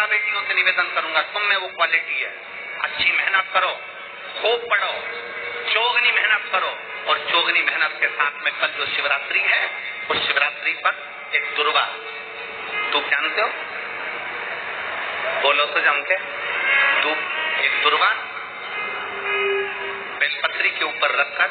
बेटा बेटियों से निवेदन करूंगा, तुम में वो क्वालिटी है, अच्छी मेहनत करो, खूब पढ़ो, चौगनी मेहनत करो। और चौगनी मेहनत के साथ में कल जो शिवरात्रि है, उस शिवरात्रि पर एक दुर्वा, तुम जानते हो, बोलो तो जम के, एक दुर्वा बेलपत्री के ऊपर रखकर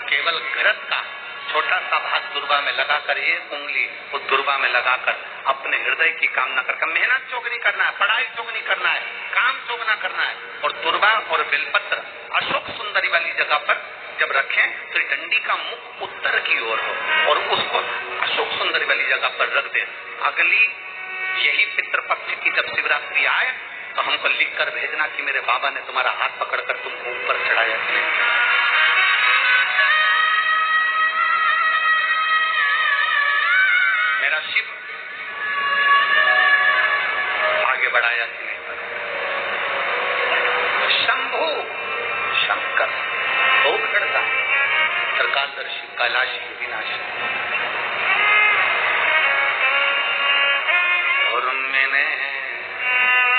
केवल घृत का छोटा सा भाग दुर्वा में लगाकर, ये उंगली उस दुर्वा में लगाकर अपने हृदय की कामना करके, मेहनत चौगनी करना है, पढ़ाई चौगनी करना है, काम चौगना करना है। और दुर्वा और बेलपत्र अशोक सुंदरी वाली जगह पर जब रखें तो डंडी का मुख उत्तर की ओर हो और उसको अशोक सुंदरी वाली जगह पर रख दे। अगली यही पितृपक्ष की जब शिवरात्रि आए तो हमको लिख कर भेजना कि मेरे बाबा ने तुम्हारा हाथ पकड़कर तुमको ऊपर चढ़ाया। मेरा शिव आगे बढ़ाया कि नहीं? शंभु शंकर बहुत करता, त्रिकालदर्शी कैलाशी विनाशी। और मैंने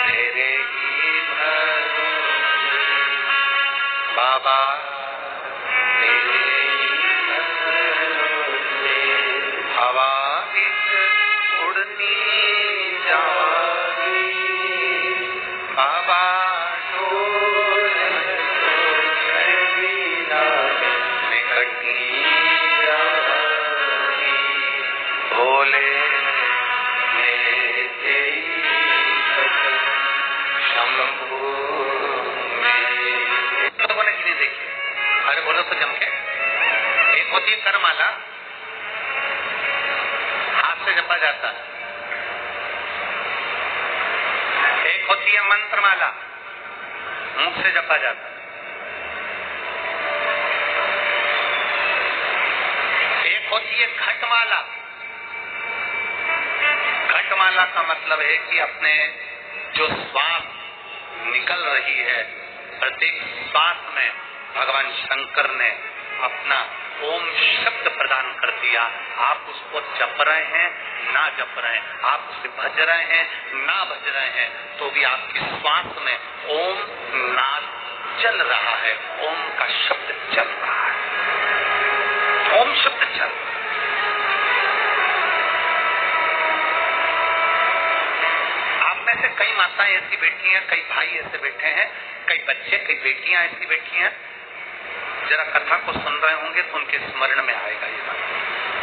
तेरे ही भरोसे बाबा, तेरे ही भरोसे हवा उड़ती जागी बाबा, भोले शंभू। लोगों ने कितनी देखी? अरे बोलो तो जम के। एक होती है करमाला, हाथ से जपा जाता है। एक होती है मंत्रमाला, मुख से जपा जाता है। एक होती है घटमाला। घटमाला का मतलब है कि अपने जो श्वास निकल रही है, प्रत्येक श्वास में भगवान शंकर ने अपना ओम शब्द प्रदान कर दिया। आप उसको जप रहे हैं ना जप रहे हैं, आप उसे भज रहे हैं ना भज रहे हैं, तो भी आपकी श्वास में ओम नाद चल रहा है, ओम का शब्द चल रहा है, ओम शब्द चल रहा है। आप में से कई माताएं ऐसी बैठी हैं, कई भाई ऐसे बैठे हैं, कई बच्चे, कई बेटियां ऐसी बैठी हैं, जरा कथा को सुन रहे होंगे तो उनके स्मरण में आएगा ये बात।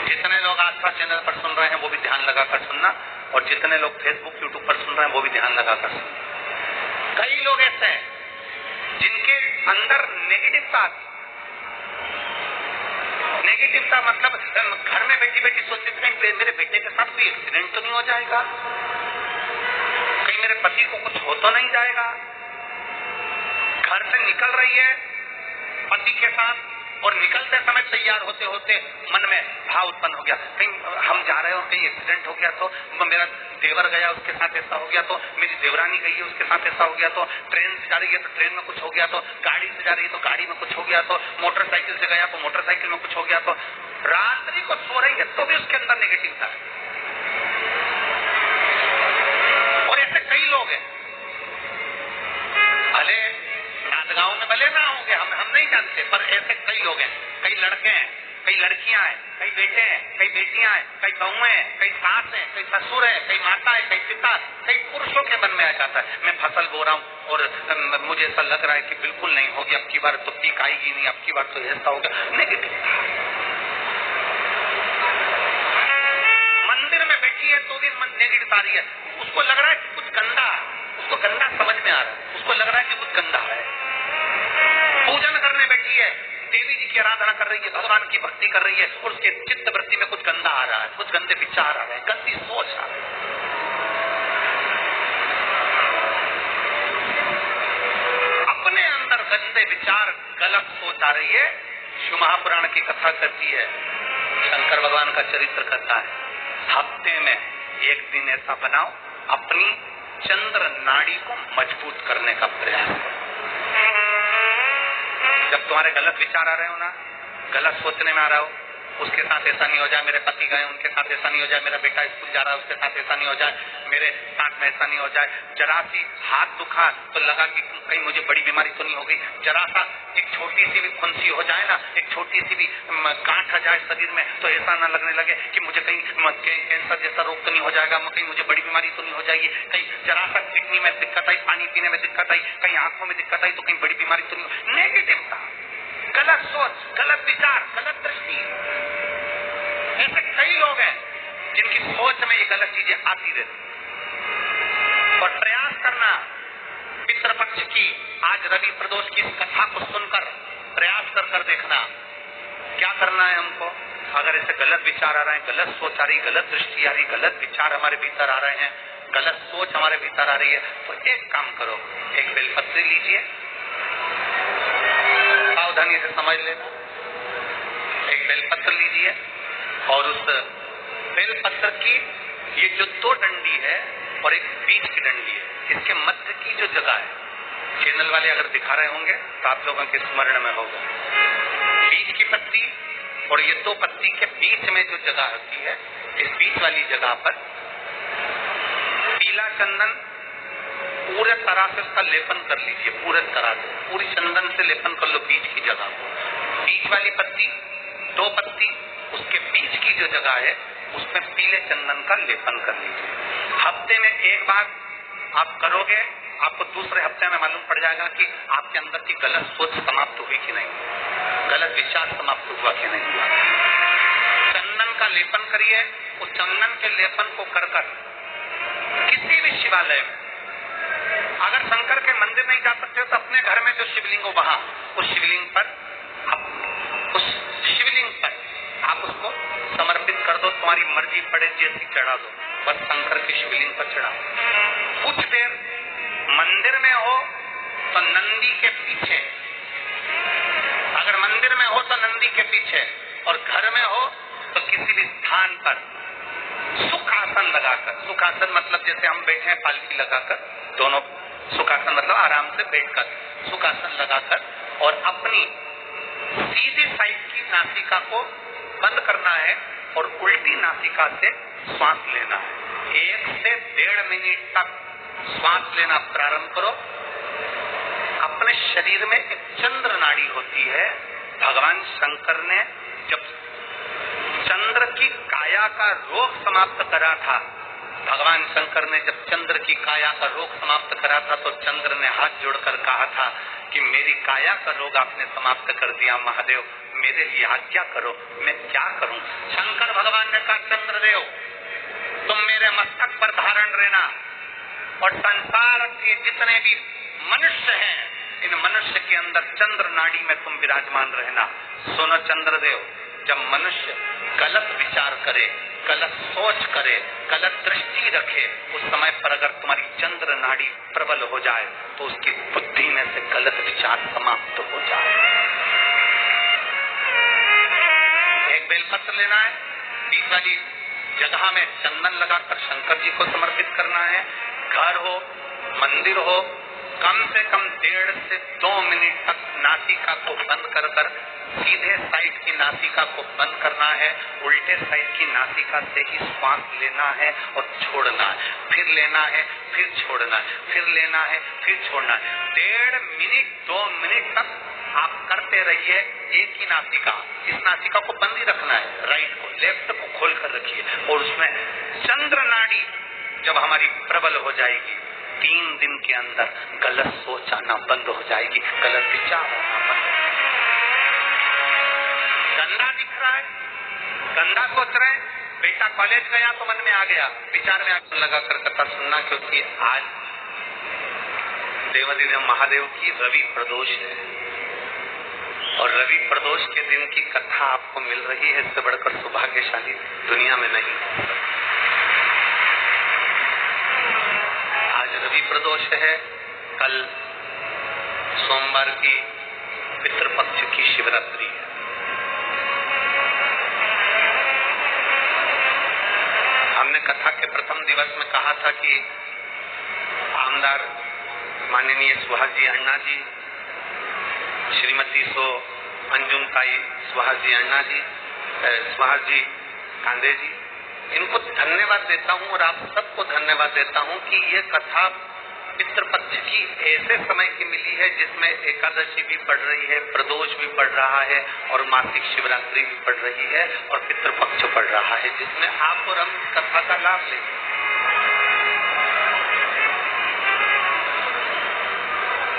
जितने लोग आस्था चैनल पर सुन रहे हैं वो भी ध्यान लगाकर सुनना, और जितने लोग फेसबुक यूट्यूब पर सुन रहे हैं वो भी ध्यान लगाकर सुनना। कई लोग ऐसे हैं जिनके अंदर नेगेटिवता मतलब घर में बैठी बैठी सोचते थे मेरे बेटे के साथ कोई एक्सीडेंट तो नहीं हो जाएगा, कहीं मेरे पति को कुछ हो तो नहीं जाएगा। घर से निकल रही है पति के साथ और निकलते समय तैयार होते होते मन में भाव उत्पन्न हो गया, कहीं हम जा रहे हो कहीं एक्सीडेंट हो गया तो, मेरा देवर गया उसके साथ ऐसा हो गया तो, मेरी देवरानी गई है उसके साथ ऐसा हो गया तो, ट्रेन से जा रही है तो ट्रेन में कुछ हो गया तो, गाड़ी से जा रही है तो गाड़ी में कुछ हो गया तो, मोटरसाइकिल से गया तो मोटरसाइकिल में कुछ हो गया तो, रात्रि को सो रही है तो भी उसके अंदर नेगेटिवता है। और ऐसे कई लोग हैं, भले नांदगांव में भले ना होंगे, हम नहीं जानते, पर ऐसे कई लोग हैं, कई लड़के हैं, कई लड़कियां हैं, कई बेटे हैं, कई बेटियां हैं, कई बहुएं हैं, कई सास हैं, कई ससुर हैं, कई माता है, कई पिता, कई पुरुषों के मन में आ जाता है मैं फसल बो रहा हूँ और मुझे ऐसा लग रहा है कि बिल्कुल नहीं होगी, अब की बार तो पीक आएगी नहीं, अब की बार तो ऐसा होगा। नेगेटिव मंदिर में बैठी है तो भी मन नेगेटिव आ रही है, उसको लग रहा है कि कुछ गंदा, उसको गंदा समझ में आ रहा है, उसको लग रहा है कि कुछ गंदा है। पूजन करने बैठी है, देवी जी की आराधना कर रही है, भगवान की भक्ति कर रही है, और उसके चित्त वृत्ति में कुछ गंदा आ रहा है, कुछ गंदे विचार आ रहे हैं, गंदी सोच आ रही है। अपने अंदर गंदे विचार, गलत सोच आ रही है। शिव महापुराण की कथा करती है, शंकर भगवान का चरित्र करता है, हफ्ते में एक दिन ऐसा बनाओ अपनी चंद्र नाड़ी को मजबूत करने का प्रयास करो। जब तुम्हारे गलत विचार आ रहे हो ना, गलत सोचने में आ रहा हो, उसके साथ ऐसा नहीं हो जाए, मेरे पति गए उनके साथ ऐसा नहीं हो जाए, मेरा बेटा स्कूल जा रहा है उसके साथ ऐसा नहीं हो जाए, मेरे साथ में ऐसा नहीं हो जाए। जरा सी हाथ दुखा तो लगा कि कहीं मुझे बड़ी बीमारी तो नहीं हो गई, जरा सा एक छोटी सी भी खुंसी हो जाए ना, एक छोटी सी भी गांठ आ जाए शरीर में तो ऐसा ना लगने लगे कि मुझे कहीं कैंसर जैसा रोग तो नहीं हो जाएगा, कहीं मुझे बड़ी बीमारी तो नहीं हो जाएगी, कहीं जरा सा किडनी में दिक्कत आई, पानी पीने में दिक्कत आई, कहीं आंखों में दिक्कत आई तो कहीं बड़ी बीमारी तो नहीं हो। नेगेटिवता, गलत सोच, गलत विचार, गलत दृष्टि। ऐसे कई लोग हैं जिनकी सोच में ये गलत चीजें आती रहती। और प्रयास करना पितृपक्ष की, आज रवि प्रदोष की इस कथा को सुनकर प्रयास कर देखना क्या करना है हमको। अगर ऐसे गलत विचार आ रहे हैं, गलत सोच आ रही, गलत दृष्टि आ रही, गलत विचार हमारे भीतर आ रहे हैं, गलत सोच हमारे भीतर आ रही है, तो एक काम करो, एक बेलपत्री लीजिए, सावधानी से समझ लेना, एक बेलपत्र लीजिए और उस बेलपत्र की ये जो 2 डंडी है और एक बीच की डंडी है, इसके मध्य की जो जगह है, चैनल वाले अगर दिखा रहे होंगे तो आप लोगों के स्मरण में होगा, बीच की पत्ती और ये 2 पत्ती के बीच में जो जगह होती है, इस बीच वाली जगह पर पीला चंदन पूरे तरह से उसका लेपन कर लीजिए, पूरे तरह से पूरी चंदन से लेपन कर लो बीच की जगह को। बीच वाली पत्ती, 2 पत्ती, उसके बीच की जो जगह है उसमें पीले चंदन का लेपन कर लीजिए। हफ्ते में एक बार आप करोगे, आपको दूसरे हफ्ते में मालूम पड़ जाएगा कि आपके अंदर की गलत सोच समाप्त हुई कि नहीं, गलत विचार समाप्त हुआ कि नहीं हुआ। चंदन का लेपन करिए, उस चंदन के लेपन को कर किसी भी शिवालय में, अगर शंकर के मंदिर नहीं जा सकते हो तो अपने घर में जो शिवलिंग हो वहां, उस शिवलिंग पर आप उसको समर्पित कर दो, तुम्हारी मर्जी पड़े जैसी चढ़ा दो, बस शंकर की शिवलिंग पर चढ़ाओ। कुछ देर मंदिर में हो तो नंदी के पीछे, अगर मंदिर में हो तो नंदी के पीछे, और घर में हो तो किसी भी स्थान पर सुखासन लगाकर, सुखासन मतलब जैसे हम बैठे हैं पालकी लगाकर, दोनों सुखासन मतलब आराम से बैठकर, सुखासन लगाकर, और अपनी सीधी साइड की नासिका को बंद करना है और उल्टी नासिका से श्वास लेना है। 1 से 1.5 मिनट तक श्वास लेना प्रारंभ करो। अपने शरीर में एक चंद्र नाड़ी होती है। भगवान शंकर ने जब चंद्र की काया का रोग समाप्त करा था, भगवान शंकर ने जब चंद्र की काया का रोग समाप्त करा था तो चंद्र ने हाथ जोड़कर कहा था कि मेरी काया का रोग आपने समाप्त कर दिया महादेव, मेरे लिए आज्ञा करो, मैं क्या करूं। शंकर भगवान ने कहा चंद्रदेव तुम मेरे मस्तक पर धारण रहना और संसार के जितने भी मनुष्य हैं, इन मनुष्य के अंदर चंद्र नाड़ी में तुम विराजमान रहना। सुनो चंद्रदेव, जब मनुष्य गलत विचार करे, गलत सोच करे, गलत दृष्टि रखे, उस समय पर अगर तुम्हारी चंद्र नाड़ी प्रबल हो जाए तो उसकी बुद्धि में से गलत विचार समाप्त हो जाए। एक बेलपत्र लेना है, बीच वाली जगह में चंदन लगाकर शंकर जी को समर्पित करना है। घर हो, मंदिर हो, कम से कम 1.5 से 2 मिनट तक नासिका को बंद कर सीधे साइड की नासिका को बंद करना है, उल्टे साइड की नासिका से ही श्वास लेना है और छोड़ना है, फिर लेना है, फिर छोड़ना है, फिर लेना है, फिर छोड़ना है। 1.5 मिनट 2 मिनट तक आप करते रहिए एक ही नासिका। इस नासिका को बंद ही रखना है, राइट को, लेफ्ट को खोल कर रखिए, और उसमें चंद्र नाड़ी जब हमारी प्रबल हो जाएगी, 3 दिन के अंदर गलत सोच आना बंद हो जाएगी, गलत विचार आना बंद हो जाएगी। गंदा दिख रहा है, गंदा सोच रहे हैं, बेटा कॉलेज गया तो मन में आ गया, विचार में आग लगा कर कथा सुनना, क्योंकि आज देवाधिदेव महादेव की रवि प्रदोष है और रवि प्रदोष के दिन की कथा आपको मिल रही है, इससे बढ़कर सौभाग्यशाली दुनिया में नहीं। आज रवि प्रदोष है, कल सोमवार की पितृपक्ष की शिवरात्रि है। हमने कथा के प्रथम दिवस में कहा था कि आमदार माननीय सुहाजी अण्णा जी, श्रीमती सो अंजुम ताई सुहाजी अण्णा जी, सुहास जी, कांदे जी, इनको धन्यवाद देता हूँ और आप सबको धन्यवाद देता हूँ कि ये कथा पितृपक्ष की ऐसे समय की मिली है जिसमें एकादशी भी पड़ रही है, प्रदोष भी पड़ रहा है और मासिक शिवरात्रि भी पड़ रही है और पितृपक्ष पड़ रहा है, जिसमें आप और हम कथा का लाभ लें।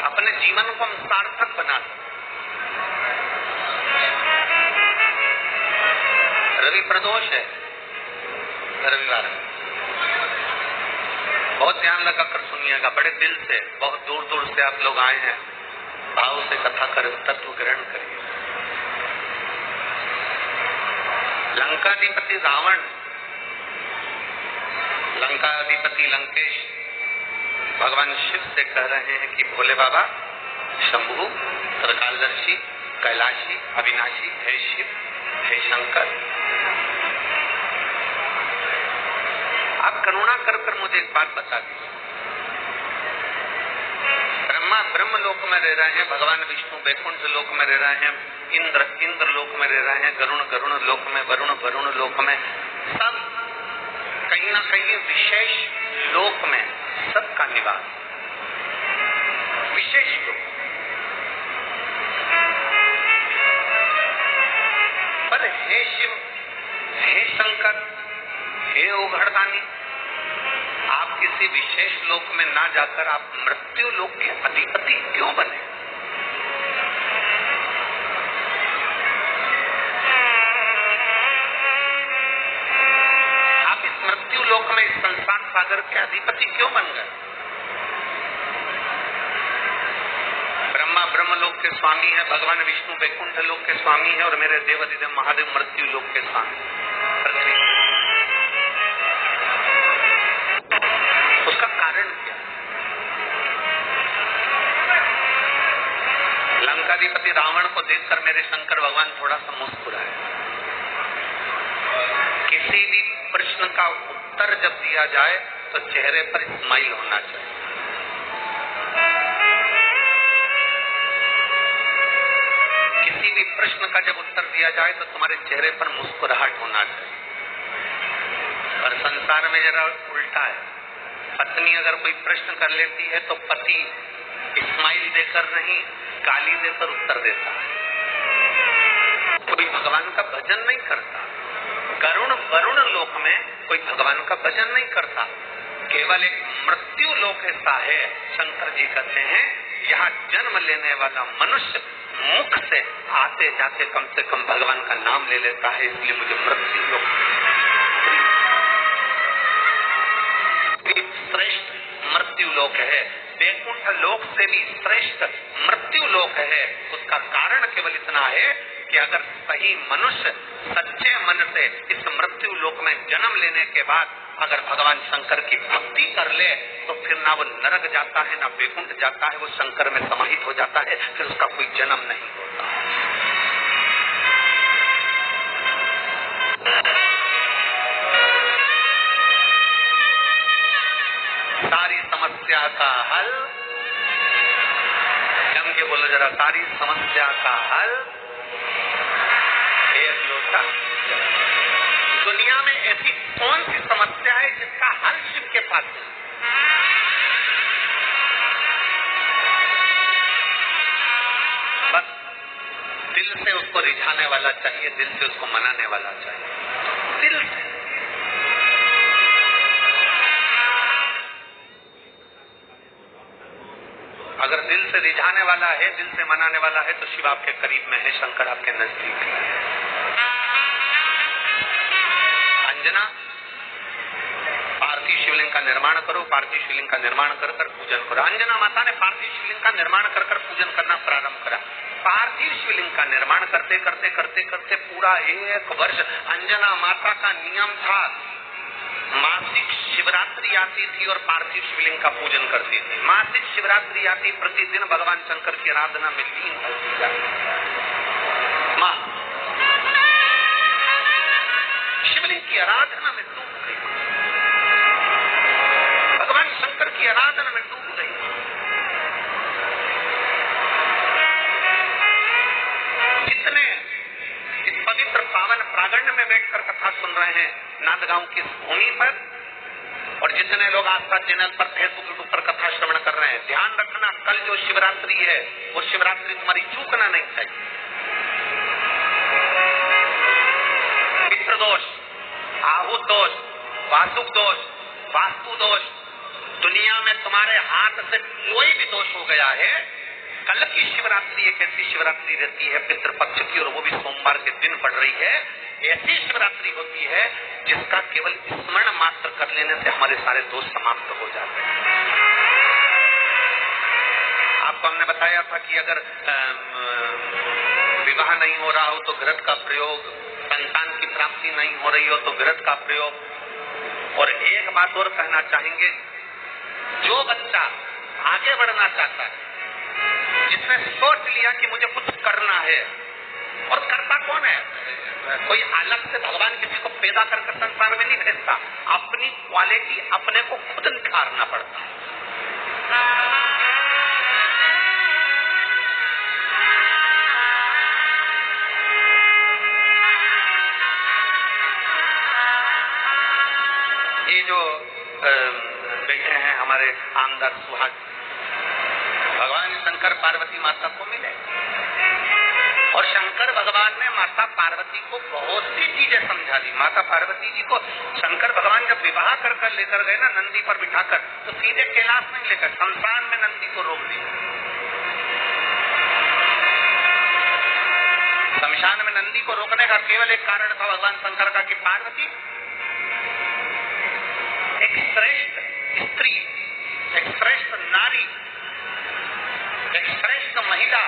अपने जीवन को हम सार्थक बना सकते। रवि प्रदोष है, रविवार, बहुत ध्यान लगाकर सुनिएगा, बड़े दिल से, बहुत दूर दूर से आप लोग आए हैं, भाव से कथा कर तत्व ग्रहण करिए। लंकाधिपति रावण, लंकाधिपति लंकेश भगवान शिव से कह रहे हैं कि भोले बाबा, शंभु, त्रिकालदर्शी, कैलाशी, अविनाशी, हे शिव, हे शंकर, आप करुणा कर कर मुझे एक बात बता दीजिए। ब्रह्मा ब्रह्म लोक में रह रहे हैं, भगवान विष्णु वैकुंठ लोक में रह रहे हैं, इंद्र लोक में रह रहे हैं, गरुण लोक में, वरुण लोक में, सब कहीं ना कहीं विशेष लोक में सबका निवास, विशेष लोक। पर हे शिव, हे शंकर, हे ओघड़दानी, आप किसी विशेष लोक में ना जाकर आप मृत्यु लोक के अधिपति क्यों बने? आप इस मृत्यु लोक में, इस संसार सागर के अधिपति क्यों बन गए? ब्रह्मा ब्रह्म लोक के स्वामी है, भगवान विष्णु वैकुंठ लोक के स्वामी है और मेरे देवाधिदेव महादेव मृत्यु लोक के स्वामी। उसका कारण क्या? लंकाधिपति रावण को देखकर मेरे शंकर भगवान थोड़ा सा मुस्कुराए। किसी भी प्रश्न का उत्तर जब दिया जाए तो चेहरे पर स्माइल होना चाहिए। किसी भी प्रश्न का जब उत्तर दिया जाए तो तुम्हारे चेहरे पर मुस्कुराहट होना चाहिए। और संसार में जरा उल्टा है, पत्नी अगर कोई प्रश्न कर लेती है तो पति स्माइल देकर नहीं, गाली देकर उत्तर देता है। कोई भगवान का भजन नहीं करता। गरुण वरुण लोक में कोई भगवान का भजन नहीं करता, केवल एक मृत्यु लोक ऐसा है। शंकर जी कहते हैं यहाँ जन्म लेने वाला मनुष्य मुख से आते जाते कम से कम भगवान का नाम ले लेता है, इसलिए मुझे मृत्यु लोक श्रेष्ठ मृत्यु लोक है, वैकुंठ लोक से भी श्रेष्ठ मृत्यु लोक है। उसका कारण केवल इतना है कि अगर सही मनुष्य सच्चे मन से इस मृत्यु लोक में जन्म लेने के बाद अगर भगवान शंकर की भक्ति कर ले तो फिर ना वो नरक जाता है ना वैकुंठ जाता है, वो शंकर में समाहित हो जाता है, फिर उसका कोई जन्म नहीं होता। सारी समस्या का हल, जम के बोलो जरा, सारी समस्या का हल एक लोटा। दुनिया में ऐसी कौन सी समस्या है जिसका हल शिव के पास है? बस दिल से उसको रिझाने वाला चाहिए, दिल से उसको मनाने वाला चाहिए, दिल से। अगर दिल से रिझाने वाला है, दिल से मनाने वाला है तो शिव आपके करीब में है, शंकर आपके नजदीक है। अंजना, पार्थिव शिवलिंग का निर्माण करो, पार्थिव शिवलिंग का निर्माण कर पूजन करो। अंजना माता ने पार्थिव शिवलिंग का निर्माण कर पूजन करना प्रारंभ करा। पार्थिव शिवलिंग का निर्माण करते करते करते करते पूरा 1 वर्ष अंजना माता का नियम था, मासिक शिवरात्रि आती थी और पार्थिव शिवलिंग का पूजन करती थी। मासिक शिवरात्रि आती, प्रतिदिन भगवान शंकर की आराधना में लीन होती जाती। माँ शिवलिंग की आराधना में डूब गई, भगवान शंकर की आराधना में डूब गई। जितने इस पवित्र पावन प्रांगण साथ साथ चैनल पर फेसबुक यूट्यूब पर कथा श्रवण कर रहे हैं, ध्यान रखना कल जो शिवरात्रि है वो शिवरात्रि तुम्हारी चूकना नहीं चाहिए। पितृदोष, आहूत दोष, वासुक दोष, वास्तु दोष, दुनिया में तुम्हारे हाथ से कोई भी दोष हो गया है, कल की शिवरात्रि एक ऐसी शिवरात्रि रहती है पितृपक्ष की, और वो भी सोमवार के दिन पड़ रही है। ऐसी शिवरात्रि होती है जिसका केवल स्मरण मात्र कर लेने से हमारे सारे दोष समाप्त हो जाते हैं। आपको हमने बताया था कि अगर विवाह नहीं हो रहा हो तो घृत का प्रयोग, संतान की प्राप्ति नहीं हो रही हो तो घृत का प्रयोग। और एक बात और कहना चाहेंगे, जो बच्चा आगे बढ़ना चाहता है, जिसने सोच लिया कि मुझे कुछ करना है, और करता कौन है? कोई अलग से भगवान किसी को पैदा करके संसार में नहीं भेजता, अपनी क्वालिटी अपने को खुद निखारना पड़ता है। ये जो बैठे हैं हमारे आमदार सुहाग, भगवान शंकर पार्वती माता को मिले, और शंकर भगवान ने माता पार्वती को बहुत सी चीजें समझा दी। माता पार्वती जी को शंकर भगवान जब विवाह कर लेकर गए ना नंदी पर बिठाकर, तो सीधे कैलाश नहीं लेकर शमशान में नंदी को रोक दिया। शमशान में नंदी को रोकने का केवल एक कारण था भगवान शंकर का कि पार्वती एक श्रेष्ठ स्त्री, एक श्रेष्ठ नारी, एक श्रेष्ठ महिला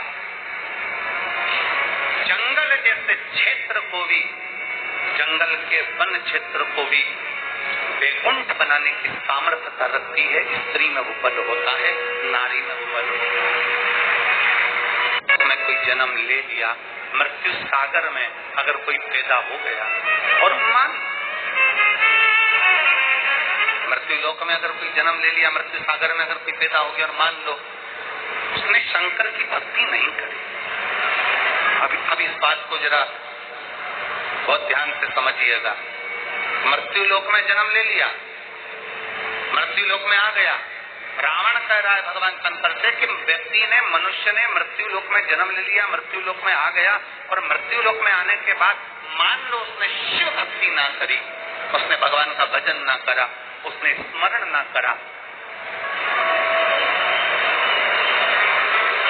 जंगल जैसे क्षेत्र को भी, जंगल के वन क्षेत्र को भी वैकुंठ बनाने की सामर्थ्यता रखती है। स्त्री में वो बल होता है, नारी में वो बल होता है। तो मैं कोई जन्म ले लिया, मृत्यु सागर में अगर कोई पैदा हो गया, और मान मृत्यु लोक में अगर कोई जन्म ले लिया, मृत्यु सागर में अगर कोई पैदा हो गया, और मान लो उसने शंकर की भक्ति नहीं करी। अब इस बात को जरा बहुत ध्यान से समझिएगा। मृत्यु लोक में जन्म ले लिया, मृत्यु लोक में आ गया, रावण कह रहा है भगवान शंकर से कि व्यक्ति ने, मनुष्य ने मृत्यु लोक में जन्म ले लिया, मृत्यु लोक में आ गया, और मृत्यु लोक में आने के बाद मान लो उसने शिव भक्ति ना करी, उसने भगवान का भजन ना करा, उसने स्मरण ना करा,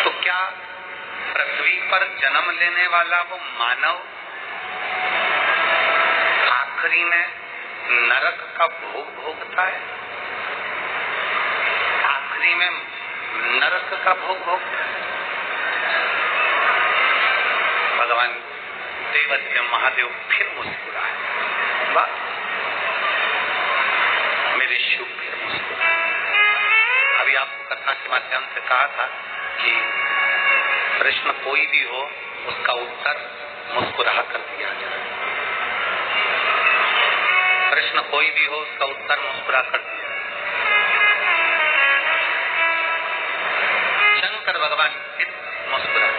तो क्या पृथ्वी पर जन्म लेने वाला वो मानव आखिरी में नरक का भोग भोगता है? आखिरी में नरक का भोग भोगता है? भगवान देवदेव महादेव फिर मुस्कुराए, वाह मेरे शिव फिर मुस्कुराए। अभी आपको कथा के माध्यम से कहा था कि प्रश्न कोई भी हो उसका उत्तर मुस्कुरा कर दिया जाए। प्रश्न कोई भी हो उसका उत्तर मुस्कुरा कर दिया। शंकर भगवान फिर मुस्कुराए,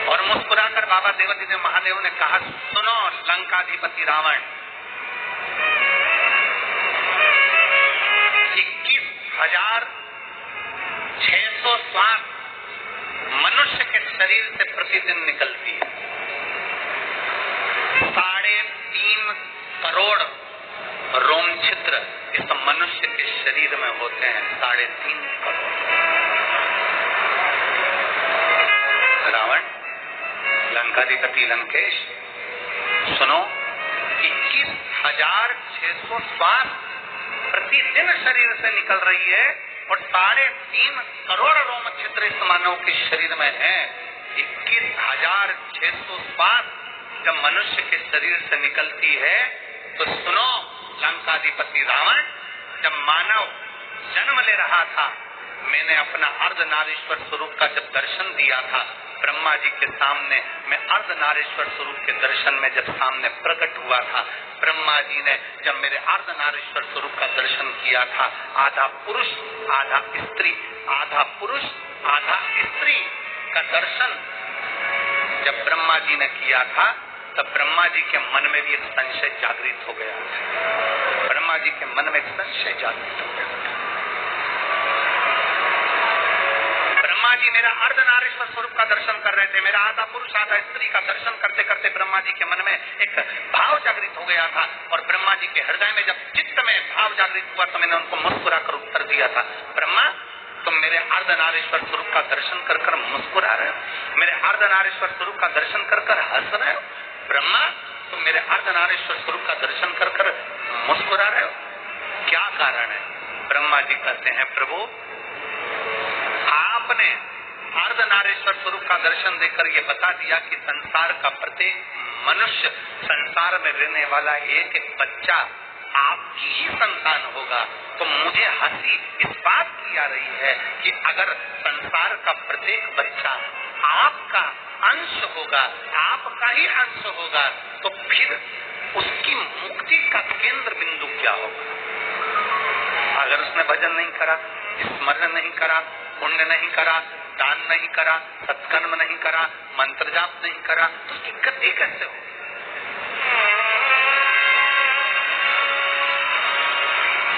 और मुस्कुराकर बाबा देवदेव महादेव ने कहा, सुनो लंकाधिपति रावण, 21,600 श्वास मनुष्य के शरीर से प्रतिदिन निकलती है। 3.5 करोड़ रोम छिद्र इस मनुष्य के शरीर में होते हैं, 3.5 करोड़। रावण, लंकाधिपति लंकेश, सुनो, 21,600 श्वास प्रतिदिन शरीर से निकल रही है, और 3.5 करोड़ रोम छिद्र इस मानव के शरीर में है। 21,600 श्वास जब मनुष्य के शरीर से निकलती है, तो सुनो लंकाधिपति रावण, जब मानव जन्म ले रहा था, मैंने अपना अर्धनारीश्वर स्वरूप का जब दर्शन दिया था ब्रह्मा जी के सामने, मैं अर्धनारीश्वर स्वरूप के दर्शन में जब सामने प्रकट हुआ था, ब्रह्मा जी ने जब मेरे अर्धनारीश्वर स्वरूप का दर्शन किया था, आधा पुरुष आधा स्त्री, आधा पुरुष आधा स्त्री का दर्शन जब ब्रह्मा जी ने किया था, तब ब्रह्मा जी के मन में भी एक संशय जागृत हो गया। ब्रह्मा जी के मन में एक संशय जागृत हो गया। मेरा अर्धनारीश्वर स्वरूप का दर्शन कर रहे थे। मेरा आधा पुरुष आधा स्त्री का दर्शन करते करते ब्रह्मा जी के मन में एक भाव जागृत हो गया था और ब्रह्मा जी के हृदय में जब चित्त में भाव जागृत हुआ तो मैंने उनको मुस्कुरा कर उत्तर दिया था, ब्रह्मा तुम मेरे अर्धनारीश्वर स्वरूप का दर्शन कर कर मुस्कुरा रहे हो, मेरे अर्धनारीश्वर स्वरूप का दर्शन कर कर हंस रहे हो, ब्रह्मा तुम मेरे अर्धनारीश्वर स्वरूप का दर्शन कर कर मुस्कुरा रहे हो, क्या कारण है? ब्रह्मा जी कहते हैं प्रभु आपने अर्धनारीश्वर स्वरूप का दर्शन देकर ये बता दिया कि संसार का प्रत्येक मनुष्य, संसार में रहने वाला एक एक बच्चा आपकी ही संतान होगा। तो मुझे हंसी इस बात की आ रही है कि अगर संसार का प्रत्येक बच्चा आपका अंश होगा, आपका ही अंश होगा, तो फिर उसकी मुक्ति का केंद्र बिंदु क्या होगा? अगर उसने भजन नहीं करा, स्मरण नहीं करा, पुण्य नहीं करा, दान नहीं करा, सत्कर्म नहीं करा, मंत्र जाप नहीं करा, तो उसकी गति कैसे हो?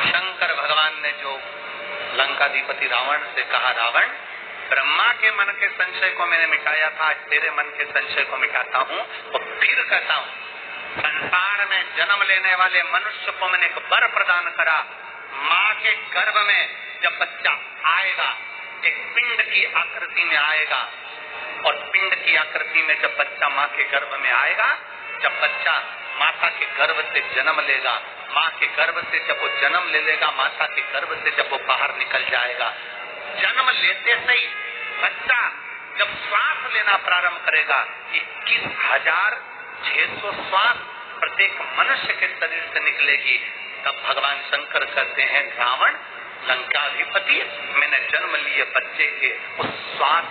शंकर भगवान ने जो लंकाधिपति रावण से कहा, रावण ब्रह्मा के मन के संशय को मैंने मिटाया था, आज तेरे मन के संशय को मिटाता हूँ और फिर कहता हूँ, संसार में जन्म लेने वाले मनुष्य को मैंने एक वर प्रदान करा। माँ के गर्भ में जब बच्चा आएगा एक पिंड की आकृति में आएगा और पिंड की आकृति में जब बच्चा माँ के गर्भ में आएगा, जब बच्चा माता के गर्भ से जन्म लेगा, माँ के गर्भ से जब वो जन्म ले लेगा, माता के गर्भ से जब वो बाहर निकल जाएगा, जन्म लेते से ही बच्चा जब श्वास लेना प्रारंभ करेगा, 21,600 श्वास प्रत्येक मनुष्य के शरीर से निकलेगी। तब भगवान शंकर कहते हैं, रावण लंकाधिपति, मैंने जन्म लिए बच्चे के उस श्वास